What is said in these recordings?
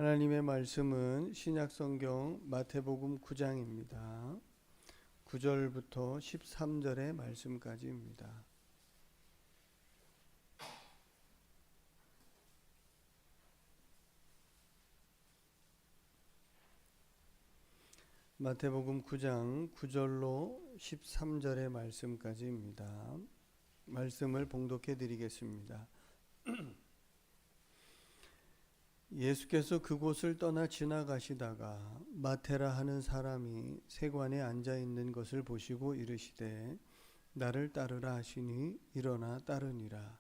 하나님의 말씀은 신약성경 마태복음 9장입니다. 9절부터 13절의 말씀까지입니다. 마태복음 9장 9절로 13절의 말씀까지입니다. 말씀을 봉독해 드리겠습니다. 예수께서 그곳을 떠나 지나가시다가 마테라 하는 사람이 세관에 앉아 있는 것을 보시고 이르시되 나를 따르라 하시니 일어나 따르니라.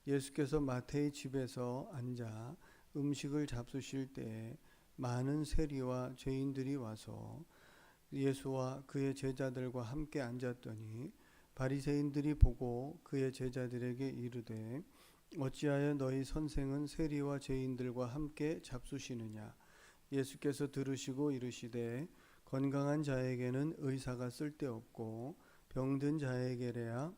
예수께서 마태의 집에서 앉아 음식을 잡수실 때에 많은 세리와 죄인들이 와서 예수와 그의 제자들과 함께 앉았더니 바리새인들이 보고 그의 제자들에게 이르되 어찌하여 너희 선생은 세리와 죄인들과 함께 잡수시느냐. 예수께서 들으시고 이르시되 건강한 자에게는 의사가 쓸데없고 병든 자에게래야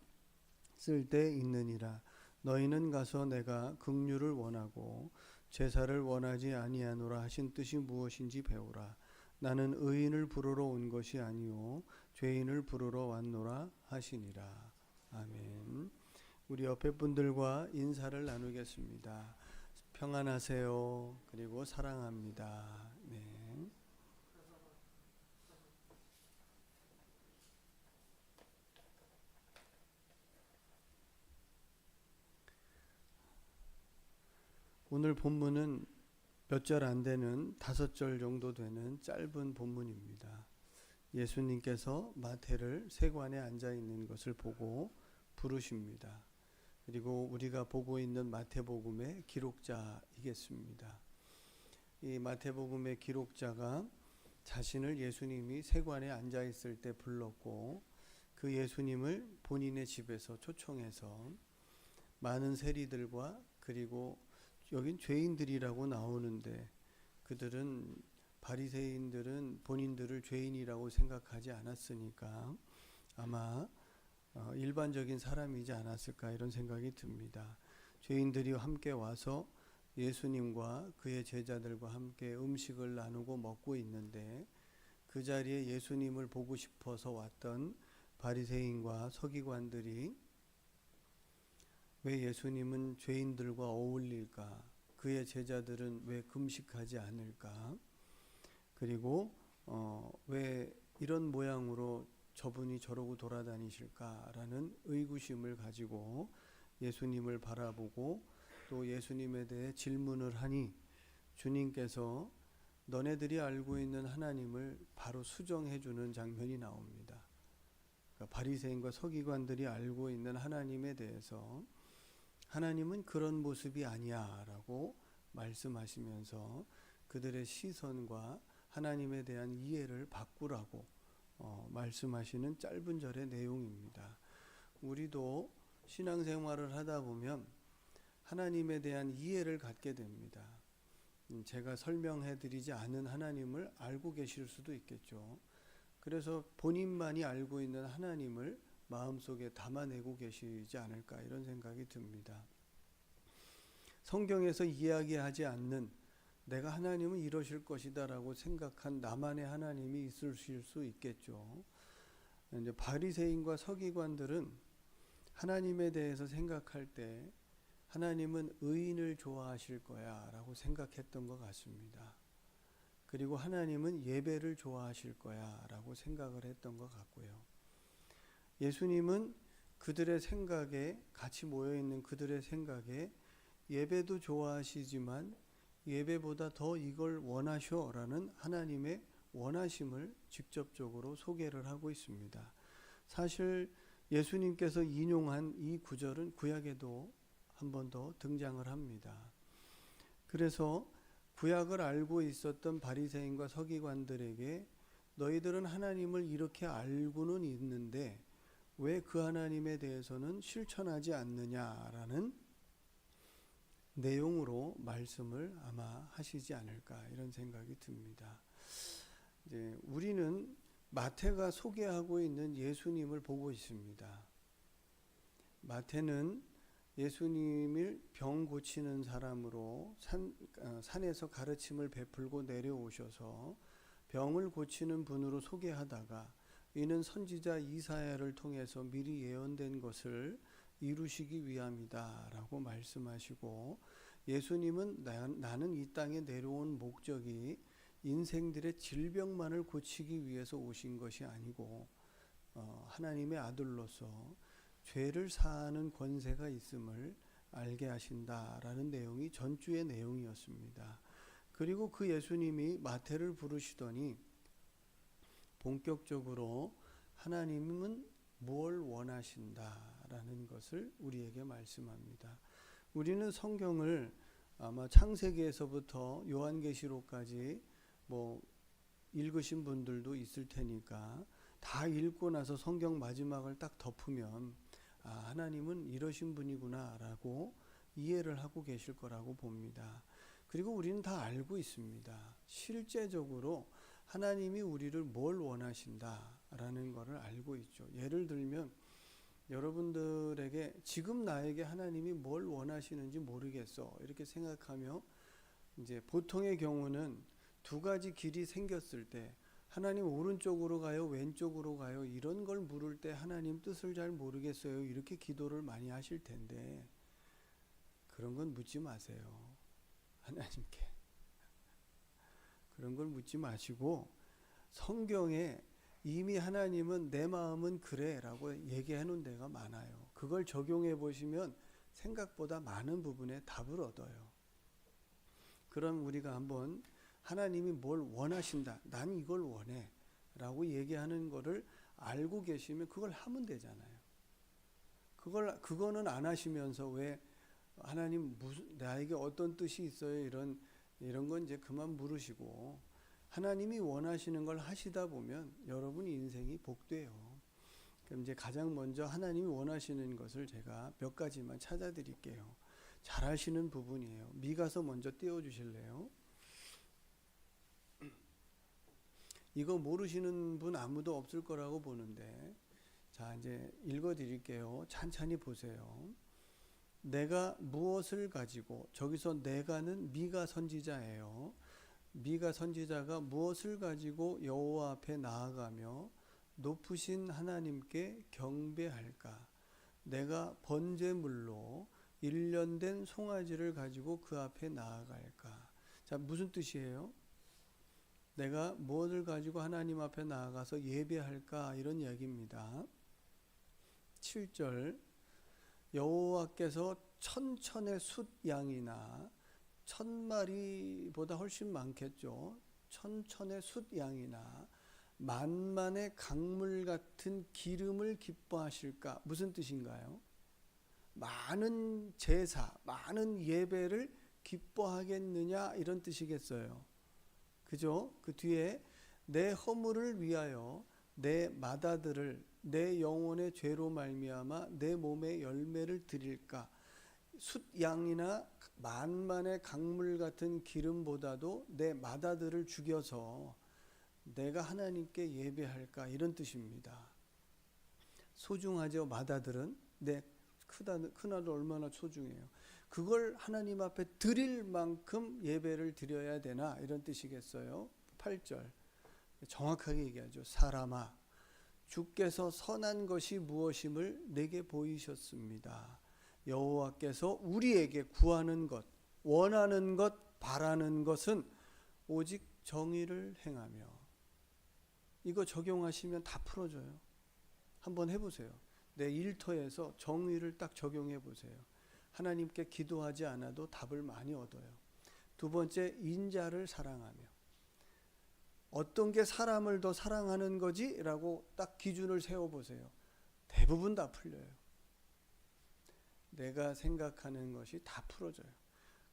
쓸데 있느니라. 너희는 가서 내가 긍휼을 원하고 제사를 원하지 아니하노라 하신 뜻이 무엇인지 배우라. 나는 의인을 부르러 온 것이 아니요 죄인을 부르러 왔노라 하시니라. 아멘. 우리 옆에 분들과 인사를 나누겠습니다. 평안하세요. 그리고 사랑합니다. 네. 오늘 본문은 몇 절 안 되는 5절 정도 되는 짧은 본문입니다. 예수님께서 마태를 세관에 앉아 있는 것을 보고 부르십니다. 그리고 우리가 보고 있는 마태복음의 기록자이겠습니다. 이 마태복음의 기록자가 자신을 예수님이 세관에 앉아 있을 때 불렀고 그 예수님을 본인의 집에서 초청해서 많은 세리들과 그리고 여긴 죄인들이라고 나오는데 그들은 바리새인들은 본인들을 죄인이라고 생각하지 않았으니까 아마 일반적인 사람이지 않았을까 이런 생각이 듭니다. 죄인들이 함께 와서 예수님과 그의 제자들과 함께 음식을 나누고 먹고 있는데 그 자리에 예수님을 보고 싶어서 왔던 바리새인과 서기관들이 왜 예수님은 죄인들과 어울릴까? 그의 제자들은 왜 금식하지 않을까? 그리고 왜 이런 모양으로 저분이 저러고 돌아다니실까라는 의구심을 가지고 예수님을 바라보고 또 예수님에 대해 질문을 하니 주님께서 너네들이 알고 있는 하나님을 바로 수정해 주는 장면이 나옵니다. 그러니까 바리새인과 서기관들이 알고 있는 하나님에 대해서 하나님은 그런 모습이 아니야 라고 말씀하시면서 그들의 시선과 하나님에 대한 이해를 바꾸라고 말씀하시는 짧은 절의 내용입니다. 우리도 신앙생활을 하다 보면 하나님에 대한 이해를 갖게 됩니다. 제가 설명해 드리지 않은 하나님을 알고 계실 수도 있겠죠. 그래서 본인만이 알고 있는 하나님을 마음속에 담아내고 계시지 않을까 이런 생각이 듭니다. 성경에서 이야기하지 않는 내가 하나님은 이러실 것이다 라고 생각한 나만의 하나님이 있으실 수 있겠죠. 이제 바리새인과 서기관들은 하나님에 대해서 생각할 때 하나님은 의인을 좋아하실 거야 라고 생각했던 것 같습니다. 그리고 하나님은 예배를 좋아하실 거야 라고 생각을 했던 것 같고요. 예수님은 그들의 생각에 같이 모여있는 그들의 생각에 예배도 좋아하시지만 예배보다 더 이걸 원하셔라는 하나님의 원하심을 직접적으로 소개를 하고 있습니다. 사실 예수님께서 인용한 이 구절은 구약에도 한 번 더 등장을 합니다. 그래서 구약을 알고 있었던 바리새인과 서기관들에게 너희들은 하나님을 이렇게 알고는 있는데 왜 그 하나님에 대해서는 실천하지 않느냐라는 내용으로 말씀을 아마 하시지 않을까 이런 생각이 듭니다. 이제 우리는 마태가 소개하고 있는 예수님을 보고 있습니다. 마태는 예수님을 병 고치는 사람으로 산에서 가르침을 베풀고 내려오셔서 병을 고치는 분으로 소개하다가 이는 선지자 이사야를 통해서 미리 예언된 것을 이루시기 위함이다 라고 말씀하시고, 예수님은 나는 이 땅에 내려온 목적이 인생들의 질병만을 고치기 위해서 오신 것이 아니고 하나님의 아들로서 죄를 사하는 권세가 있음을 알게 하신다라는 내용이 전주의 내용이었습니다. 그리고 그 예수님이 마태를 부르시더니 본격적으로 하나님은 뭘 원하신다라는 것을 우리에게 말씀합니다. 우리는 성경을 아마 창세기에서부터 요한계시록까지 읽으신 분들도 있을 테니까 다 읽고 나서 성경 마지막을 딱 덮으면 하나님은 이러신 분이구나 라고 이해를 하고 계실 거라고 봅니다. 그리고 우리는 다 알고 있습니다. 실제적으로 하나님이 우리를 뭘 원하신다라는 것을 알고 있죠. 예를 들면 여러분들에게 지금 나에게 하나님이 뭘 원하시는지 모르겠어 이렇게 생각하며, 이제 보통의 경우는 두 가지 길이 생겼을 때 하나님 오른쪽으로 가요 왼쪽으로 가요 이런 걸 물을 때 하나님 뜻을 잘 모르겠어요 이렇게 기도를 많이 하실 텐데, 그런 건 묻지 마세요. 하나님께 그런 걸 묻지 마시고 성경에 이미 하나님은 내 마음은 그래 라고 얘기해 놓은 데가 많아요. 그걸 적용해 보시면 생각보다 많은 부분에 답을 얻어요. 그럼 우리가 한번 하나님이 뭘 원하신다, 난 이걸 원해 라고 얘기하는 거를 알고 계시면 그걸 하면 되잖아요. 그거는 안 하시면서 왜 하나님 나에게 어떤 뜻이 있어요 이런 건 이제 그만 물으시고, 하나님이 원하시는 걸 하시다 보면 여러분 인생이 복돼요. 그럼 이제 가장 먼저 하나님이 원하시는 것을 제가 몇 가지만 찾아드릴게요. 잘 하시는 부분이에요. 미가서 먼저 띄워주실래요? 이거 모르시는 분 아무도 없을 거라고 보는데, 자 이제 읽어드릴게요. 찬찬히 보세요. 내가 무엇을 가지고, 저기서 내가는 미가 선지자예요. 미가 선지자가 무엇을 가지고 여호와 앞에 나아가며 높으신 하나님께 경배할까? 내가 번제물로 1년 된 송아지를 가지고 그 앞에 나아갈까? 자, 무슨 뜻이에요? 내가 무엇을 가지고 하나님 앞에 나아가서 예배할까? 이런 이야기입니다. 7절, 여호와께서 천천의 숫양이나 1000마리보다 훨씬 많겠죠. 천천의 숫양이나 만만의 강물 같은 기름을 기뻐하실까? 무슨 뜻인가요? 많은 제사, 많은 예배를 기뻐하겠느냐 이런 뜻이겠어요. 그죠? 그 뒤에 내 허물을 위하여 내 맏아들을 내 영혼의 죄로 말미암아 내 몸의 열매를 드릴까? 숫양이나 만만의 강물 같은 기름보다도 내 맏아들을 죽여서 내가 하나님께 예배할까? 이런 뜻입니다. 소중하죠. 맏아들은 내 큰아들 얼마나 소중해요. 그걸 하나님 앞에 드릴 만큼 예배를 드려야 되나 이런 뜻이겠어요. 8절 정확하게 얘기하죠. 사람아, 주께서 선한 것이 무엇임을 내게 보이셨습니다. 여호와께서 우리에게 구하는 것, 원하는 것, 바라는 것은 오직 정의를 행하며. 이거 적용하시면 다 풀어져요. 한번 해보세요. 내 일터에서 정의를 딱 적용해 보세요. 하나님께 기도하지 않아도 답을 많이 얻어요. 두 번째, 인자를 사랑하며. 어떤 게 사람을 더 사랑하는 거지? 라고 딱 기준을 세워보세요. 대부분 다 풀려요. 내가 생각하는 것이 다 풀어져요.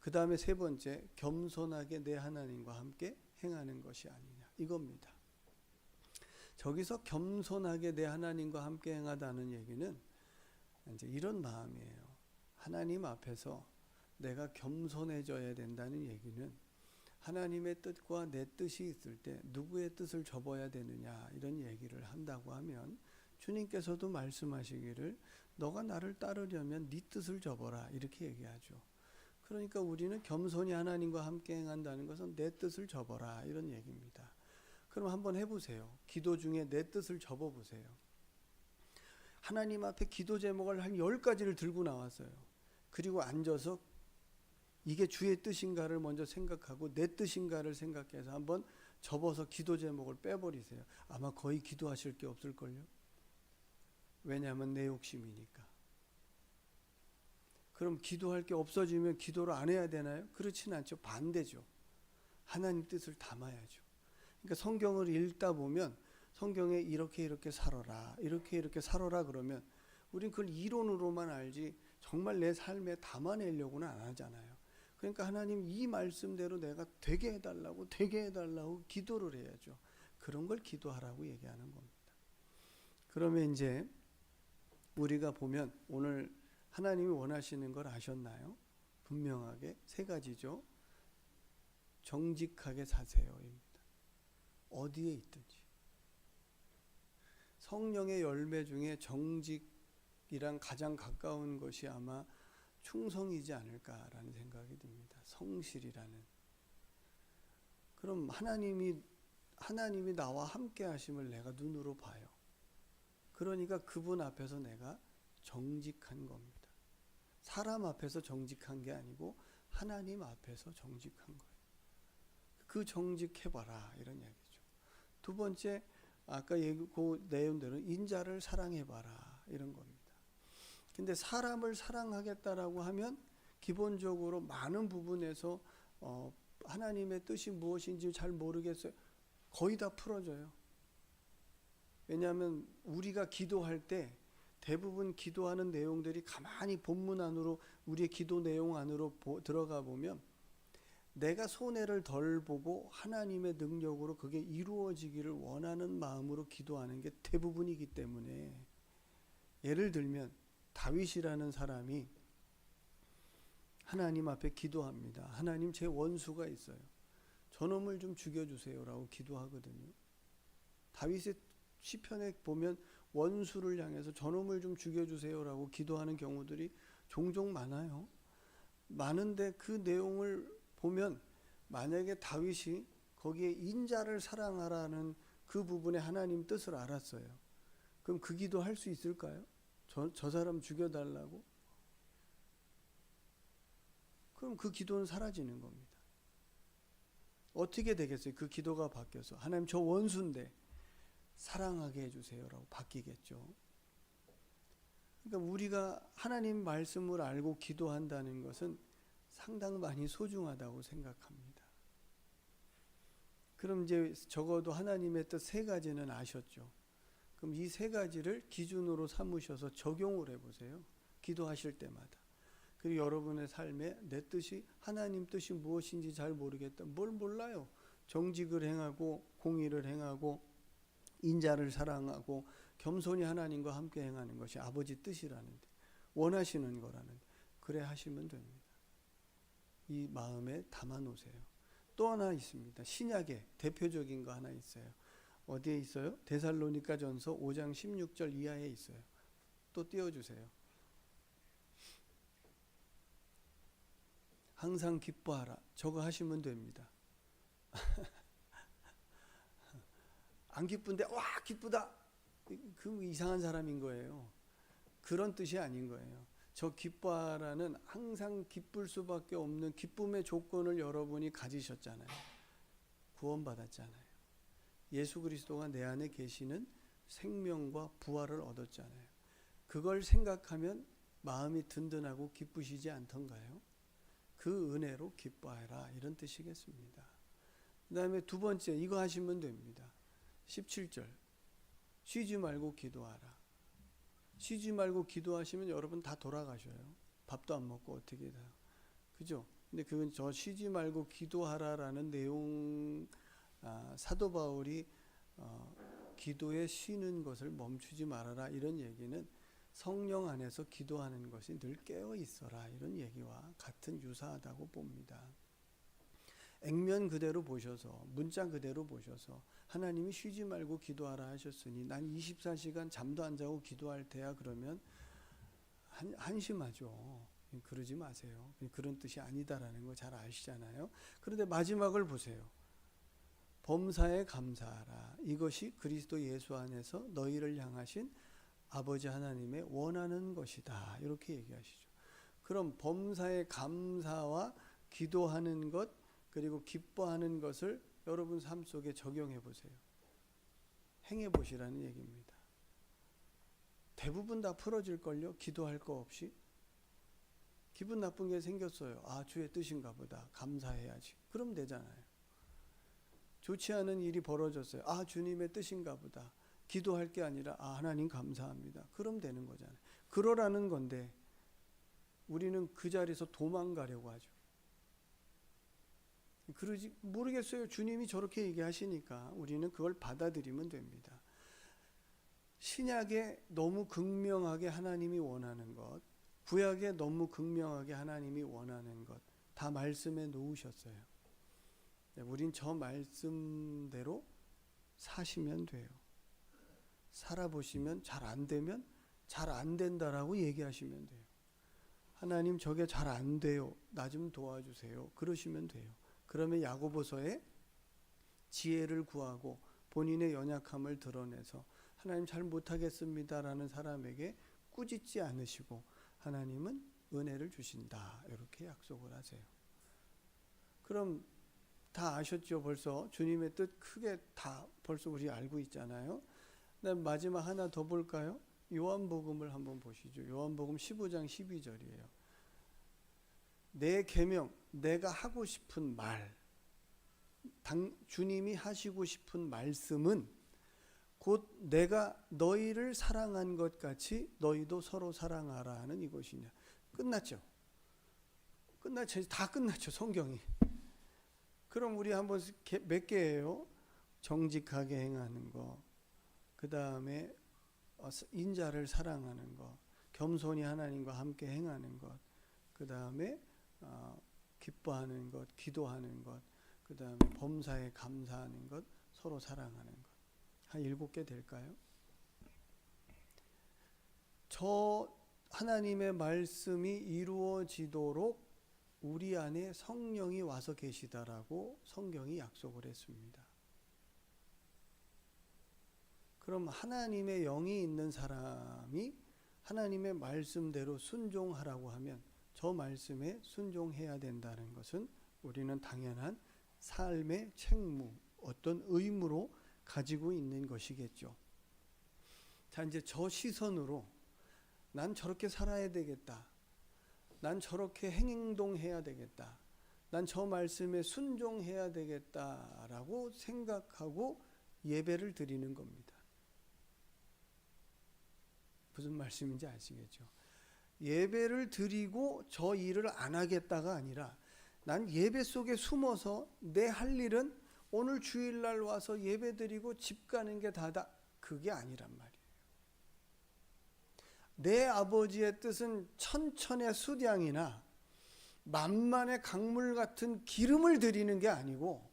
그 다음에 세 번째, 겸손하게 내 하나님과 함께 행하는 것이 아니냐, 이겁니다. 저기서 겸손하게 내 하나님과 함께 행하다는 얘기는 이제 이런 마음이에요. 하나님 앞에서 내가 겸손해져야 된다는 얘기는 하나님의 뜻과 내 뜻이 있을 때 누구의 뜻을 접어야 되느냐 이런 얘기를 한다고 하면 주님께서도 말씀하시기를 너가 나를 따르려면 네 뜻을 접어라 이렇게 얘기하죠. 그러니까 우리는 겸손히 하나님과 함께 행한다는 것은 내 뜻을 접어라 이런 얘기입니다. 그럼 한번 해보세요. 기도 중에 내 뜻을 접어보세요. 하나님 앞에 기도 제목을 한 10가지를 들고 나왔어요. 그리고 앉아서 이게 주의 뜻인가를 먼저 생각하고 내 뜻인가를 생각해서 한번 접어서 기도 제목을 빼버리세요. 아마 거의 기도하실 게 없을걸요. 왜냐하면 내 욕심이니까. 그럼 기도할 게 없어지면 기도를 안 해야 되나요? 그렇지는 않죠. 반대죠. 하나님 뜻을 담아야죠. 그러니까 성경을 읽다 보면 성경에 이렇게 살아라, 이렇게 살아라 그러면 우린 그걸 이론으로만 알지 정말 내 삶에 담아내려고는 안 하잖아요. 그러니까 하나님 이 말씀대로 내가 되게 해달라고 기도를 해야죠. 그런 걸 기도하라고 얘기하는 겁니다. 그러면 이제 우리가 보면 오늘 하나님이 원하시는 걸 아셨나요? 분명하게 3가지죠. 정직하게 사세요입니다. 어디에 있든지. 성령의 열매 중에 정직이랑 가장 가까운 것이 아마 충성이지 않을까라는 생각이 듭니다. 성실이라는. 그럼 하나님이 나와 함께 하심을 내가 눈으로 봐요. 그러니까 그분 앞에서 내가 정직한 겁니다. 사람 앞에서 정직한 게 아니고 하나님 앞에서 정직한 거예요. 그 정직해봐라 이런 얘기죠. 2번째, 아까 그 내용대로 인자를 사랑해봐라 이런 겁니다. 근데 사람을 사랑하겠다라고 하면 기본적으로 많은 부분에서 하나님의 뜻이 무엇인지 잘 모르겠어요. 거의 다 풀어져요. 왜냐하면 우리가 기도할 때 대부분 기도하는 내용들이 가만히 본문 안으로 우리의 기도 내용 안으로 들어가 보면 내가 손해를 덜 보고 하나님의 능력으로 그게 이루어지기를 원하는 마음으로 기도하는 게 대부분이기 때문에 예를 들면 다윗이라는 사람이 하나님 앞에 기도합니다. 하나님 제 원수가 있어요. 저놈을 좀 죽여주세요라고 기도하거든요. 다윗의 시편에 보면 원수를 향해서 저놈을 좀 죽여주세요라고 기도하는 경우들이 종종 많아요. 많은데 그 내용을 보면 만약에 다윗이 거기에 인자를 사랑하라는 그 부분에 하나님 뜻을 알았어요. 그럼 그 기도 할 수 있을까요? 저 사람 죽여달라고? 그럼 그 기도는 사라지는 겁니다. 어떻게 되겠어요? 그 기도가 바뀌어서 하나님 저 원수인데 사랑하게 해주세요라고 바뀌겠죠. 그러니까 우리가 하나님 말씀을 알고 기도한다는 것은 상당히 많이 소중하다고 생각합니다. 그럼 이제 적어도 하나님의 뜻 3가지는 아셨죠. 그럼 이 3가지를 기준으로 삼으셔서 적용을 해보세요. 기도하실 때마다. 그리고 여러분의 삶에 내 뜻이 하나님 뜻이 무엇인지 잘 모르겠다. 뭘 몰라요. 정직을 행하고 공의를 행하고 인자를 사랑하고 겸손히 하나님과 함께 행하는 것이 아버지 뜻이라는데 원하시는 거라는데 그래 하시면 됩니다. 이 마음에 담아 놓으세요. 또 하나 있습니다. 신약에 대표적인 거 하나 있어요. 어디에 있어요? 데살로니가전서 5장 16절 이하에 있어요. 또 띄워주세요. 항상 기뻐하라. 저거 하시면 됩니다. 안 기쁜데 와 기쁘다. 그 이상한 사람인 거예요. 그런 뜻이 아닌 거예요. 저 기뻐하라는 항상 기쁠 수밖에 없는 기쁨의 조건을 여러분이 가지셨잖아요. 구원받았잖아요. 예수 그리스도가 내 안에 계시는 생명과 부활을 얻었잖아요. 그걸 생각하면 마음이 든든하고 기쁘시지 않던가요? 그 은혜로 기뻐하라 이런 뜻이겠습니다. 그 다음에 2번째 이거 하시면 됩니다. 17절 쉬지 말고 기도하라. 쉬지 말고 기도하시면 여러분 다 돌아가셔요. 밥도 안 먹고 어떻게 다. 그죠? 근데 그건 저 쉬지 말고 기도하라라는 내용 사도 바울이 기도에 쉬는 것을 멈추지 말아라 이런 얘기는 성령 안에서 기도하는 것이 늘 깨어 있어라 이런 얘기와 같은 유사하다고 봅니다. 액면 그대로 보셔서, 문자 그대로 보셔서 하나님이 쉬지 말고 기도하라 하셨으니 난 24시간 잠도 안 자고 기도할 테야 그러면 한심하죠. 그러지 마세요. 그런 뜻이 아니다라는 거 잘 아시잖아요. 그런데 마지막을 보세요. 범사에 감사하라. 이것이 그리스도 예수 안에서 너희를 향하신 아버지 하나님의 원하는 것이다. 이렇게 얘기하시죠. 그럼 범사에 감사와 기도하는 것 그리고 기뻐하는 것을 여러분 삶 속에 적용해 보세요. 행해 보시라는 얘기입니다. 대부분 다 풀어질걸요. 기도할 거 없이. 기분 나쁜 게 생겼어요. 아, 주의 뜻인가 보다. 감사해야지. 그럼 되잖아요. 좋지 않은 일이 벌어졌어요. 아, 주님의 뜻인가 보다. 기도할 게 아니라 아, 하나님 감사합니다. 그럼 되는 거잖아요. 그러라는 건데 우리는 그 자리에서 도망가려고 하죠. 그러지 모르겠어요. 주님이 저렇게 얘기하시니까 우리는 그걸 받아들이면 됩니다. 신약에 너무 극명하게 하나님이 원하는 것, 구약에 너무 극명하게 하나님이 원하는 것 다 말씀에 놓으셨어요. 우린 저 말씀대로 사시면 돼요. 살아보시면 잘 안 되면 잘 안 된다라고 얘기하시면 돼요. 하나님 저게 잘 안 돼요. 나 좀 도와주세요. 그러시면 돼요. 그러면 야고보서에 지혜를 구하고 본인의 연약함을 드러내서 하나님 잘 못하겠습니다라는 사람에게 꾸짖지 않으시고 하나님은 은혜를 주신다. 이렇게 약속을 하세요. 그럼 다 아셨죠? 벌써 주님의 뜻 크게 다 벌써 우리 알고 있잖아요. 마지막 하나 더 볼까요? 요한복음을 한번 보시죠. 요한복음 15장 12절이에요. 내 계명, 내가 하고 싶은 말, 주님이 하시고 싶은 말씀은 곧 내가 너희를 사랑한 것 같이 너희도 서로 사랑하라 하는 이것이냐. 끝났죠. 다 끝났죠. 성경이. 그럼 우리 한번 몇 개예요? 정직하게 행하는 거, 그 다음에 인자를 사랑하는 것, 겸손히 하나님과 함께 행하는 것, 그 다음에 기뻐하는 것, 기도하는 것, 그 다음에 범사에 감사하는 것, 서로 사랑하는 것. 한 7개 될까요? 저 하나님의 말씀이 이루어지도록 우리 안에 성령이 와서 계시다라고 성경이 약속을 했습니다. 그럼 하나님의 영이 있는 사람이 하나님의 말씀대로 순종하라고 하면 저 말씀에 순종해야 된다는 것은 우리는 당연한 삶의 책무, 어떤 의무로 가지고 있는 것이겠죠. 자, 이제 저 시선으로 난 저렇게 살아야 되겠다. 난 저렇게 행동해야 되겠다. 난 저 말씀에 순종해야 되겠다라고 생각하고 예배를 드리는 겁니다. 무슨 말씀인지 아시겠죠? 예배를 드리고 저 일을 안 하겠다가 아니라 난 예배 속에 숨어서 내 할 일은 오늘 주일날 와서 예배 드리고 집 가는 게 다다. 그게 아니란 말이에요. 내 아버지의 뜻은 천천의 수량이나 만만의 강물 같은 기름을 드리는 게 아니고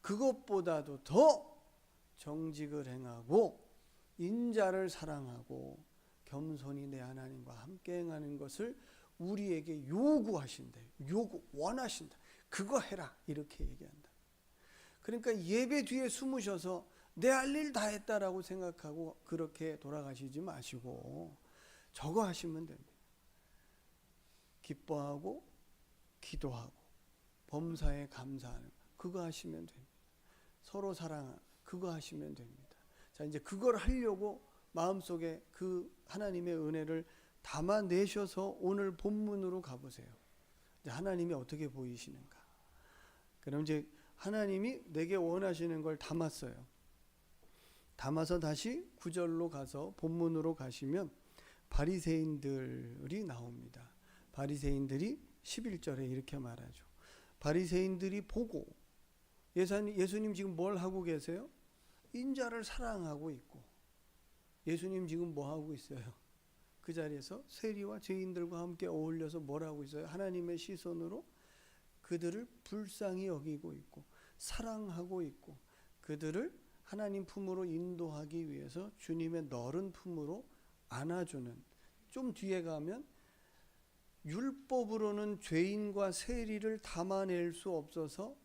그것보다도 더 정직을 행하고 인자를 사랑하고 겸손히 내 하나님과 함께 행하는 것을 우리에게 요구하신다. 원하신다. 그거 해라. 이렇게 얘기한다. 그러니까 예배 뒤에 숨으셔서 내 할 일 다 했다라고 생각하고 그렇게 돌아가시지 마시고 저거 하시면 됩니다. 기뻐하고 기도하고 범사에 감사하는 그거 하시면 됩니다. 서로 사랑하는 그거 하시면 됩니다. 자, 이제 그걸 하려고 마음속에 그 하나님의 은혜를 담아내셔서 오늘 본문으로 가보세요. 이제 하나님이 어떻게 보이시는가. 그럼 이제 하나님이 내게 원하시는 걸 담았어요. 담아서 다시 9절로 가서 본문으로 가시면 바리새인들이 나옵니다. 바리새인들이 11절에 이렇게 말하죠. 바리새인들이 보고 예수님 지금 뭘 하고 계세요? 인자를 사랑하고 있고 예수님 지금 뭐 하고 있어요? 그 자리에서 세리와 죄인들과 함께 어울려서 뭘 하고 있어요? 하나님의 시선으로 그들을 불쌍히 여기고 있고 사랑하고 있고 그들을 하나님 품으로 인도하기 위해서 주님의 너른 품으로 안아주는, 좀 뒤에 가면 율법으로는 죄인과 세리를 담아낼 수 없어서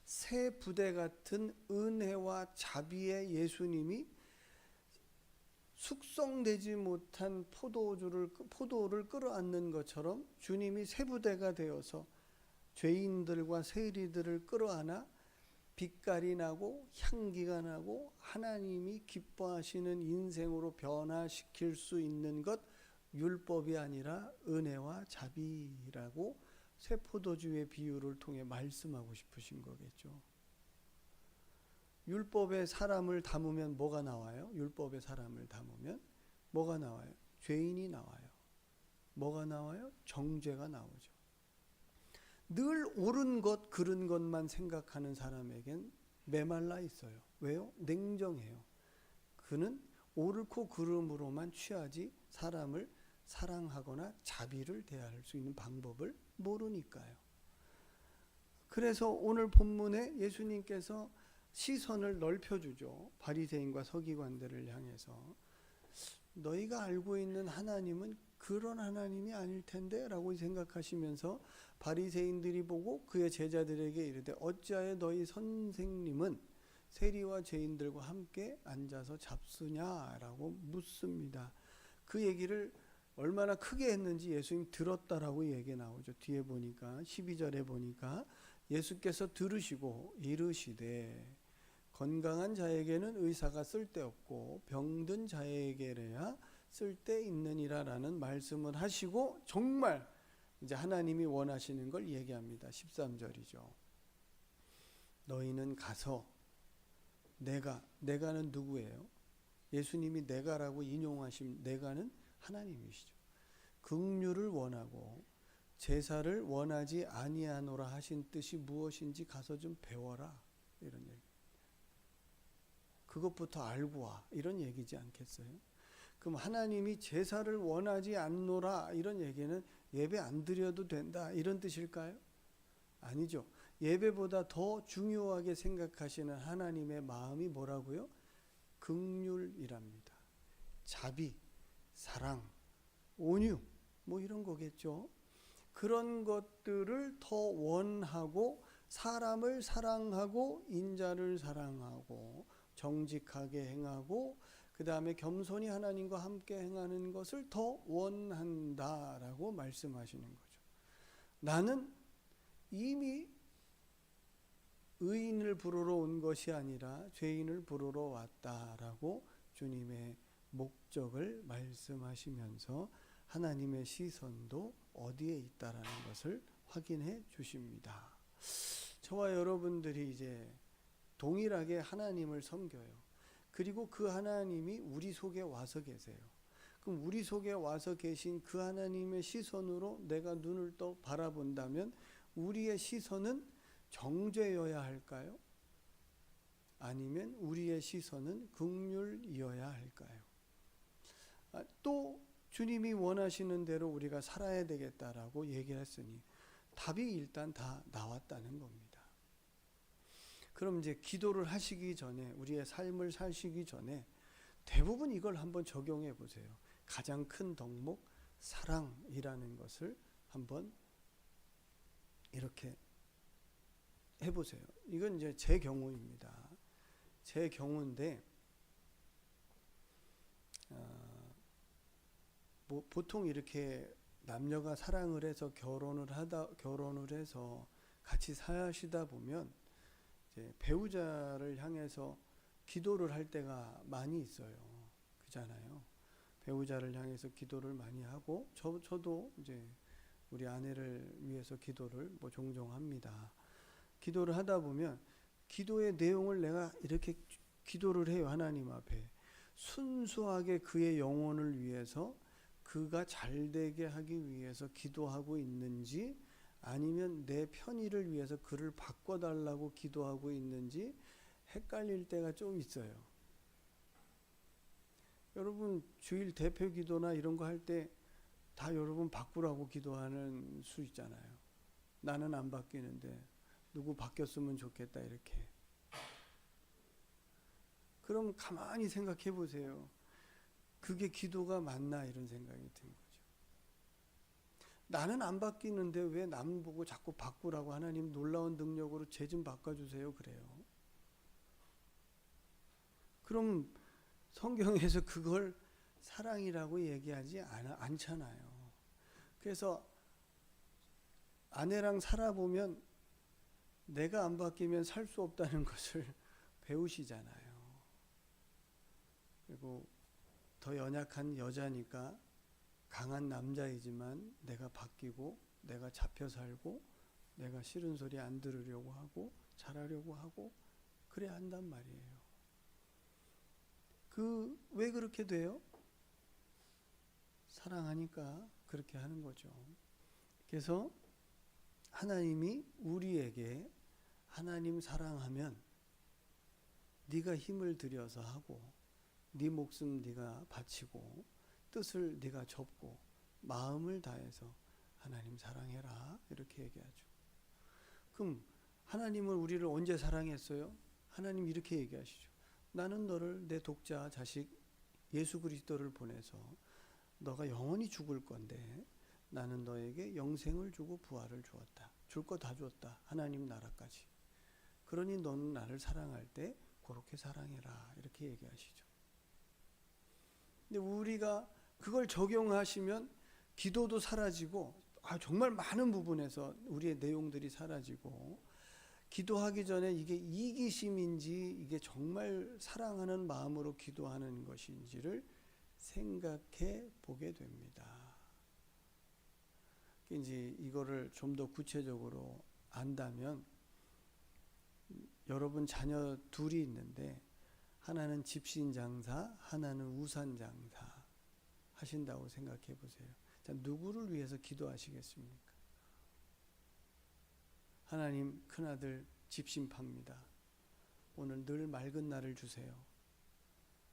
새 부대 같은 은혜와 자비의 예수님이 숙성되지 못한 포도를 끌어안는 것처럼 주님이 새 부대가 되어서 죄인들과 세리들을 끌어안아 빛깔이 나고 향기가 나고 하나님이 기뻐하시는 인생으로 변화시킬 수 있는 것, 율법이 아니라 은혜와 자비라고 새 포도주의 비유를 통해 말씀하고 싶으신 거겠죠. 율법의 사람을 담으면 뭐가 나와요? 율법의 사람을 담으면 뭐가 나와요? 죄인이 나와요. 뭐가 나와요? 정죄가 나오죠. 늘 옳은 것, 그른 것만 생각하는 사람에겐 메말라 있어요. 왜요? 냉정해요. 그는 옳고 그름으로만 취하지 사람을 사랑하거나 자비를 대할 수 있는 방법을 모르니까요. 그래서 오늘 본문에 예수님께서 시선을 넓혀주죠. 바리새인과 서기관들을 향해서 너희가 알고 있는 하나님은 그런 하나님이 아닐 텐데 라고 생각하시면서 바리새인들이 보고 그의 제자들에게 이르되 어찌하여 너희 선생님은 세리와 죄인들과 함께 앉아서 잡수냐라고 묻습니다. 그 얘기를 얼마나 크게 했는지 예수님 들었다라고 얘기 나오죠. 뒤에 보니까 12절에 보니까 예수께서 들으시고 이르시되 건강한 자에게는 의사가 쓸데없고 병든 자에게야 쓸데있느니라 라는 말씀을 하시고 정말 이제 하나님이 원하시는 걸 얘기합니다. 13절이죠. 너희는 가서 내가는 누구예요? 예수님이 내가라고 인용하신 내가는 하나님이시죠. 긍휼을 원하고 제사를 원하지 아니하노라 하신 뜻이 무엇인지 가서 좀 배워라, 이런 얘기. 그것부터 알고 와, 이런 얘기지 않겠어요? 그럼 하나님이 제사를 원하지 않노라 이런 얘기는 예배 안 드려도 된다 이런 뜻일까요? 아니죠. 예배보다 더 중요하게 생각하시는 하나님의 마음이 뭐라고요? 긍휼이랍니다. 자비, 사랑, 온유 뭐 이런 거겠죠. 그런 것들을 더 원하고 사람을 사랑하고 인자를 사랑하고 정직하게 행하고 그 다음에 겸손히 하나님과 함께 행하는 것을 더 원한다라고 말씀하시는 거죠. 나는 이미 의인을 부르러 온 것이 아니라 죄인을 부르러 왔다라고 주님의 목적을 말씀하시면서 하나님의 시선도 어디에 있다라는 것을 확인해 주십니다. 저와 여러분들이 이제 동일하게 하나님을 섬겨요. 그리고 그 하나님이 우리 속에 와서 계세요. 그럼 우리 속에 와서 계신 그 하나님의 시선으로 내가 눈을 떠 바라본다면 우리의 시선은 정죄여야 할까요? 아니면 우리의 시선은 긍휼이어야 할까요? 또 주님이 원하시는 대로 우리가 살아야 되겠다라고 얘기했으니 답이 일단 다 나왔다는 겁니다. 그럼 이제 기도를 하시기 전에, 우리의 삶을 사시기 전에 대부분 이걸 한번 적용해 보세요. 가장 큰 덕목, 사랑이라는 것을 한번 이렇게 해보세요. 이건 이제 제 경우입니다. 제 경우인데, 보통 이렇게 남녀가 사랑을 해서 결혼을 해서 같이 사시다 보면 이제 배우자를 향해서 기도를 할 때가 많이 있어요. 그잖아요. 배우자를 향해서 기도를 많이 하고 저도 이제 우리 아내를 위해서 기도를 뭐 종종 합니다. 기도를 하다 보면 기도의 내용을 내가 이렇게 기도를 해요. 하나님 앞에 순수하게 그의 영혼을 위해서 그가 잘되게 하기 위해서 기도하고 있는지 아니면 내 편의를 위해서 그를 바꿔달라고 기도하고 있는지 헷갈릴 때가 좀 있어요. 여러분 주일 대표 기도나 이런 거 할 때 다 여러분 바꾸라고 기도하는 수 있잖아요. 나는 안 바뀌는데 누구 바뀌었으면 좋겠다 이렇게. 그럼 가만히 생각해 보세요. 그게 기도가 맞나 이런 생각이 든 거죠. 나는 안 바뀌는데 왜 남 보고 자꾸 바꾸라고 하나님 놀라운 능력으로 쟤 좀 바꿔주세요 그래요. 그럼 성경에서 그걸 사랑이라고 얘기하지 않잖아요. 그래서 아내랑 살아보면 내가 안 바뀌면 살 수 없다는 것을 배우시잖아요. 그리고 더 연약한 여자니까 강한 남자이지만 내가 바뀌고 내가 잡혀 살고 내가 싫은 소리 안 들으려고 하고 잘하려고 하고 그래야 한단 말이에요. 왜 그렇게 돼요? 사랑하니까 그렇게 하는 거죠. 그래서 하나님이 우리에게 하나님 사랑하면 네가 힘을 들여서 하고 네 목숨 네가 바치고 뜻을 네가 접고 마음을 다해서 하나님 사랑해라 이렇게 얘기하죠. 그럼 하나님은 우리를 언제 사랑했어요? 하나님 이렇게 얘기하시죠. 나는 너를 내 독자 자식 예수 그리스도를 보내서 너가 영원히 죽을 건데 나는 너에게 영생을 주고 부활을 주었다. 줄 거 다 줬다. 하나님 나라까지. 그러니 너는 나를 사랑할 때 그렇게 사랑해라 이렇게 얘기하시죠. 근데 우리가 그걸 적용하시면 기도도 사라지고 정말 많은 부분에서 우리의 내용들이 사라지고 기도하기 전에 이게 이기심인지 이게 정말 사랑하는 마음으로 기도하는 것인지를 생각해 보게 됩니다. 이제 이거를 좀 더 구체적으로 안다면 여러분 자녀 둘이 있는데 하나는 집신장사, 하나는 우산장사 하신다고 생각해 보세요. 자, 누구를 위해서 기도하시겠습니까? 하나님 큰아들 집신 팝니다. 오늘 늘 맑은 날을 주세요.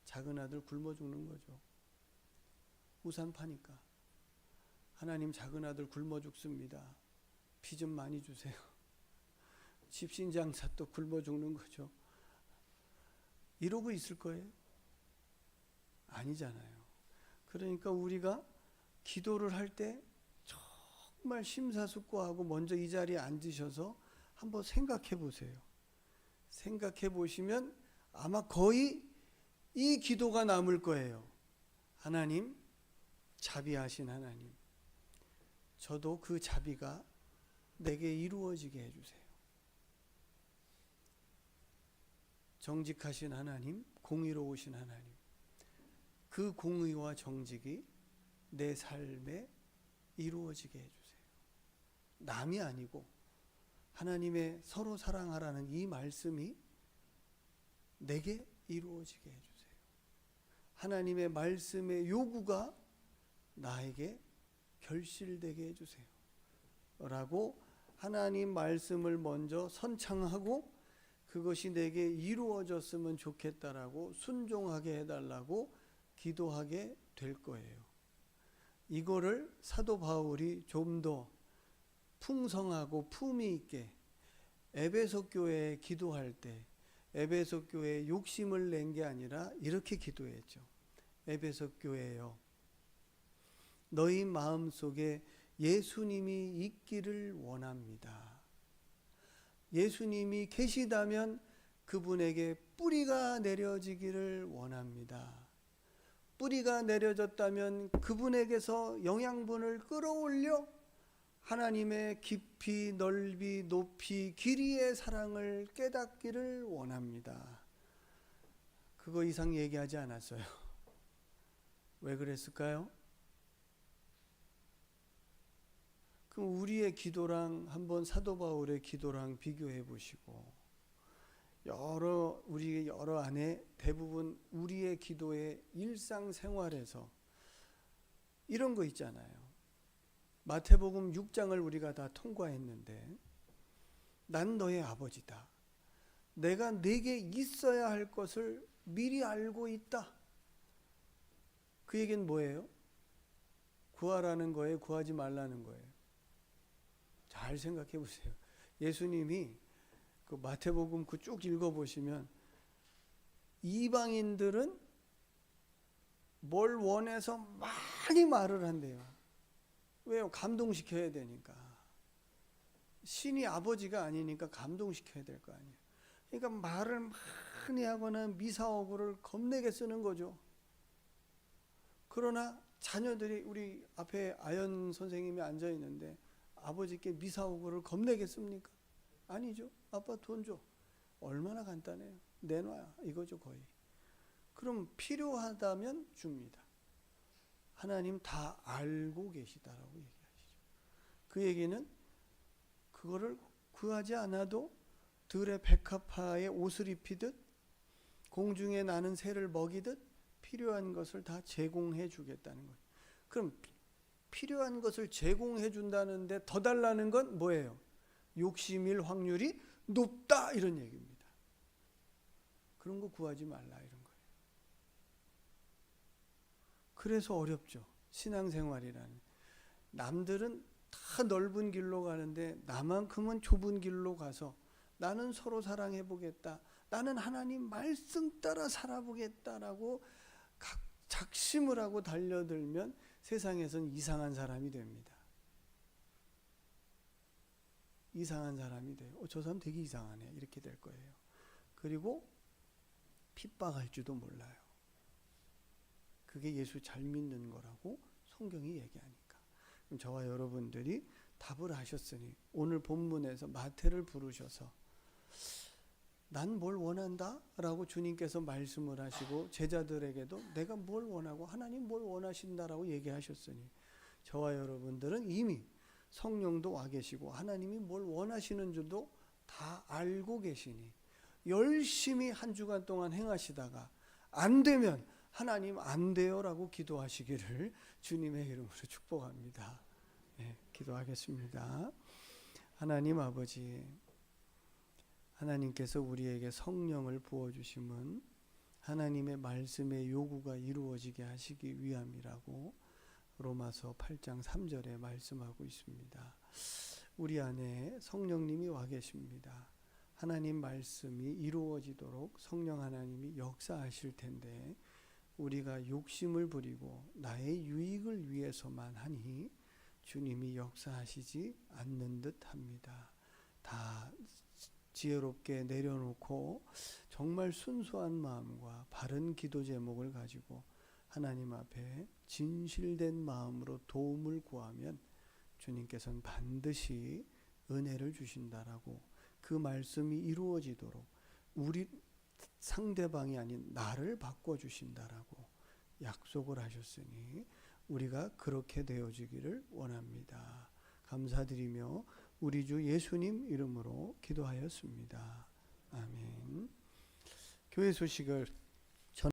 작은 아들 굶어 죽는 거죠. 우산 파니까. 하나님 작은 아들 굶어 죽습니다. 비 좀 많이 주세요. 집신장사 또 굶어 죽는 거죠. 이러고 있을 거예요? 아니잖아요. 그러니까 우리가 기도를 할 때 정말 심사숙고하고 먼저 이 자리에 앉으셔서 한번 생각해 보세요. 생각해 보시면 아마 거의 이 기도가 남을 거예요. 하나님, 자비하신 하나님, 저도 그 자비가 내게 이루어지게 해주세요. 정직하신 하나님, 공의로우신 하나님, 그 공의와 정직이 내 삶에 이루어지게 해주세요. 남이 아니고 하나님의 서로 사랑하라는 이 말씀이 내게 이루어지게 해주세요. 하나님의 말씀의 요구가 나에게 결실되게 해주세요. 라고 하나님 말씀을 먼저 선창하고 그것이 내게 이루어졌으면 좋겠다라고 순종하게 해달라고 기도하게 될 거예요. 이거를 사도 바울이 좀 더 풍성하고 품위 있게 에베소 교회에 기도할 때 에베소 교회에 욕심을 낸 게 아니라 이렇게 기도했죠. 에베소 교회여, 너희 마음속에 예수님이 있기를 원합니다. 예수님이 계시다면 그분에게 뿌리가 내려지기를 원합니다. 뿌리가 내려졌다면 그분에게서 영양분을 끌어올려 하나님의 깊이, 넓이, 높이, 길이의 사랑을 깨닫기를 원합니다. 그거 이상 얘기하지 않았어요. 왜 그랬을까요? 그럼 우리의 기도랑 한번 사도 바울의 기도랑 비교해 보시고 우리 여러 안에 대부분 우리의 기도의 일상생활에서 이런 거 있잖아요. 마태복음 6장을 우리가 다 통과했는데 난 너의 아버지다. 내가 네게 있어야 할 것을 미리 알고 있다. 그 얘기는 뭐예요? 구하라는 거예요? 구하지 말라는 거예요? 잘 잘 생각해 보세요. 예수님이 그 마태복음 그 쭉 읽어보시면 이방인들은 뭘 원해서 많이 말을 한대요. 왜요? 감동시켜야 되니까. 신이 아버지가 아니니까 감동시켜야 될 거 아니에요. 그러니까 말을 많이 하거나 미사오구를 겁내게 쓰는 거죠. 그러나 자녀들이, 우리 앞에 아연 선생님이 앉아 있는데 아버지께 미사오구를 겁내게 씁니까? 아니죠. 아빠 돈 줘. 얼마나 간단해요. 내놔. 이거죠 거의. 그럼 필요하다면 줍니다. 하나님 다 알고 계시다라고 얘기하시죠. 그 얘기는 그거를 구하지 않아도 들의 백합화에 옷을 입히듯 공중에 나는 새를 먹이듯 필요한 것을 다 제공해 주겠다는 거예요. 그럼 필요한 것을 제공해 준다는데 더 달라는 건 뭐예요? 욕심일 확률이 높다 이런 얘기입니다. 그런 거 구하지 말라 이런 거예요. 그래서 어렵죠. 신앙생활이라는. 남들은 다 넓은 길로 가는데 나만큼은 좁은 길로 가서 나는 서로 사랑해 보겠다. 나는 하나님 말씀 따라 살아보겠다라고 작심을 하고 달려들면 세상에선 이상한 사람이 됩니다. 이상한 사람이 돼요. 저 사람 되게 이상하네. 이렇게 될 거예요. 그리고 핍박할지도 몰라요. 그게 예수 잘 믿는 거라고 성경이 얘기하니까. 그럼 저와 여러분들이 답을 하셨으니 오늘 본문에서 마태를 부르셔서 난 뭘 원한다? 라고 주님께서 말씀을 하시고 제자들에게도 내가 뭘 원하고 하나님 뭘 원하신다라고 얘기하셨으니 저와 여러분들은 이미 성령도 와 계시고 하나님이 뭘 원하시는 줄도 다 알고 계시니 열심히 한 주간 동안 행하시다가 안 되면 하나님 안 돼요라고 기도하시기를 주님의 이름으로 축복합니다. 네, 기도하겠습니다. 하나님 아버지, 하나님께서 우리에게 성령을 부어주심은 하나님의 말씀의 요구가 이루어지게 하시기 위함이라고 로마서 8장 3절에 말씀하고 있습니다. 우리 안에 성령님이 와 계십니다. 하나님 말씀이 이루어지도록 성령 하나님이 역사하실 텐데 우리가 욕심을 부리고 나의 유익을 위해서만 하니 주님이 역사하시지 않는 듯 합니다. 다 지혜롭게 내려놓고 정말 순수한 마음과 바른 기도 제목을 가지고 하나님 앞에 진실된 마음으로 도움을 구하면 주님께서는 반드시 은혜를 주신다라고 그 말씀이 이루어지도록 우리 상대방이 아닌 나를 바꿔주신다라고 약속을 하셨으니 우리가 그렇게 되어지기를 원합니다. 감사드리며 우리 주 예수님 이름으로 기도하였습니다. 아멘. 교회 소식을